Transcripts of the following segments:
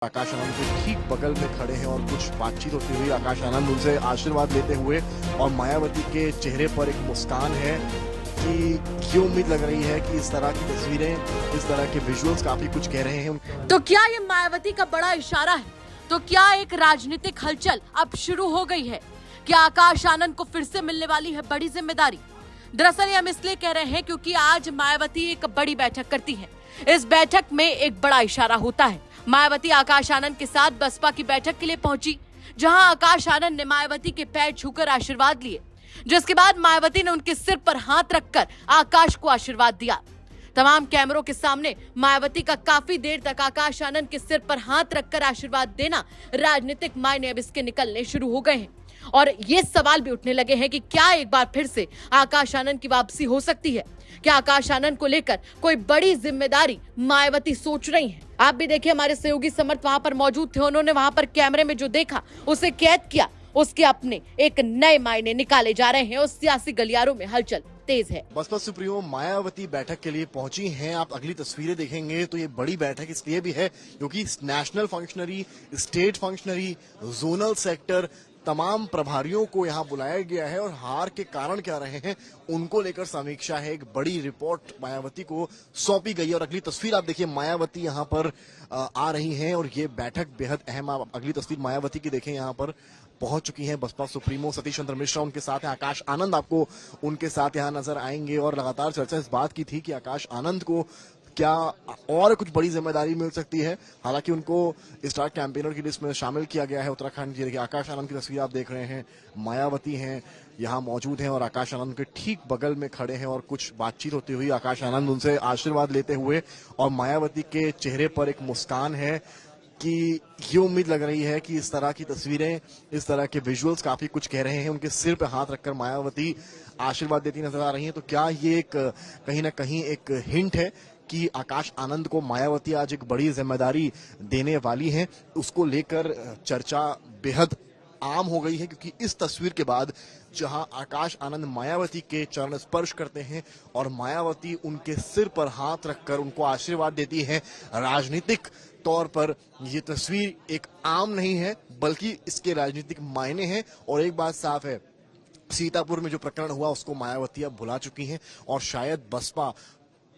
आकाश आनंद के ठीक बगल में खड़े हैं और कुछ बातचीत होती हुई आकाश आनंद उनसे आशीर्वाद लेते हुए और मायावती के चेहरे पर एक मुस्कान है कि ये उम्मीद लग रही है कि इस तरह की तस्वीरें, इस तरह के विजुअल्स काफी कुछ कह रहे हैं। तो क्या ये मायावती का बड़ा इशारा है? तो क्या एक राजनीतिक हलचल अब शुरू हो गई है? क्या आकाश आनंद को फिर से मिलने वाली है बड़ी जिम्मेदारी? दरअसल ये हम इसलिए कह रहे हैं क्योंकि आज मायावती एक बड़ी बैठक करती है। इस बैठक में एक बड़ा इशारा होता है। मायावती आकाश आनंद के साथ बसपा की बैठक के लिए पहुंची, जहां आकाश आनंद ने मायावती के पैर छूकर आशीर्वाद लिए, जिसके बाद मायावती ने उनके सिर पर हाथ रखकर आकाश को आशीर्वाद दिया। तमाम कैमरों के सामने मायावती का काफी देर तक आकाश आनंद के सिर पर हाथ रखकर आशीर्वाद देना राजनीतिक मायने अब इसके निकलने शुरू हो गए हैं और ये सवाल भी उठने लगे हैं कि क्या एक बार फिर से आकाश आनंद की वापसी हो सकती है? क्या आकाश आनंद को लेकर कोई बड़ी जिम्मेदारी मायावती सोच रही हैं? आप भी देखिए, हमारे सहयोगी समर्थ वहां पर मौजूद थे। उन्होंने वहां पर कैमरे में जो देखा उसे कैद किया। उसके अपने एक नए मायने निकाले जा रहे हैं और सियासी गलियारों में हलचल तेज है। बसपा सुप्रीमो मायावती बैठक के लिए पहुंची हैं। आप अगली तस्वीरें देखेंगे तो ये बड़ी बैठक इसलिए भी है क्योंकि national functionary, state functionary, zonal sector, तमाम प्रभारियों को यहां बुलाया गया है और हार के कारण क्या रहे हैं उनको लेकर समीक्षा है। एक बड़ी रिपोर्ट मायावती को सौंपी गई और अगली तस्वीर आप देखिए, मायावती यहां पर आ रही हैं और ये बैठक बेहद अहम। आप अगली तस्वीर मायावती की देखें, यहां पर पहुंच चुकी हैं बसपा सुप्रीमो सतीश चंद्र मिश्रा उनके साथ हैं। आकाश आनंद आपको उनके साथ यहां नजर आएंगे और लगातार चर्चा इस बात की थी कि आकाश आनंद को क्या और कुछ बड़ी जिम्मेदारी मिल सकती है। हालांकि उनको स्टार कैंपेनर की लिस्ट में शामिल किया गया है उत्तराखंड। ये देखिए, आकाश आनंद की तस्वीर आप देख रहे हैं, मायावती हैं यहाँ मौजूद हैं और आकाश आनंद के ठीक बगल में खड़े हैं और कुछ बातचीत होती हुई आकाश आनंद उनसे आशीर्वाद लेते हुए और मायावती के चेहरे पर एक मुस्कान है कि ये उम्मीद लग रही है कि इस तरह की तस्वीरें, इस तरह के विजुअल्स काफी कुछ कह रहे हैं। उनके सिर पे हाथ रखकर मायावती आशीर्वाद देती नजर आ रही हैं। तो क्या ये एक कहीं ना कहीं एक हिंट है कि आकाश आनंद को मायावती आज एक बड़ी जिम्मेदारी देने वाली हैं? उसको लेकर चर्चा बेहद आम हो गई है क्योंकि इस तस्वीर के बाद जहां आकाश आनंद मायावती के चरण स्पर्श करते हैं और मायावती उनके सिर पर हाथ रखकर उनको आशीर्वाद देती है, राजनीतिक तौर पर ये तस्वीर एक आम नहीं है बल्कि इसके राजनीतिक मायने हैं। और एक बात साफ है, सीतापुर में जो प्रकरण हुआ उसको मायावती अब भुला चुकी हैं और शायद बसपा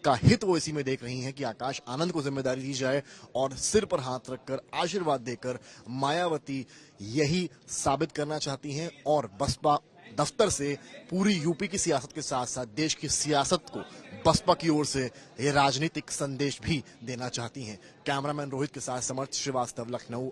का हित वो इसी में देख रही हैं कि आकाश आनंद को जिम्मेदारी दी जाए और सिर पर हाथ रखकर आशीर्वाद देकर मायावती यही साबित करना चाहती हैं और बसपा दफ्तर से पूरी यूपी की सियासत के साथ साथ देश की सियासत को बसपा की ओर से ये राजनीतिक संदेश भी देना चाहती हैं। कैमरामैन रोहित के साथ समर्थ श्रीवास्तव, लखनऊ।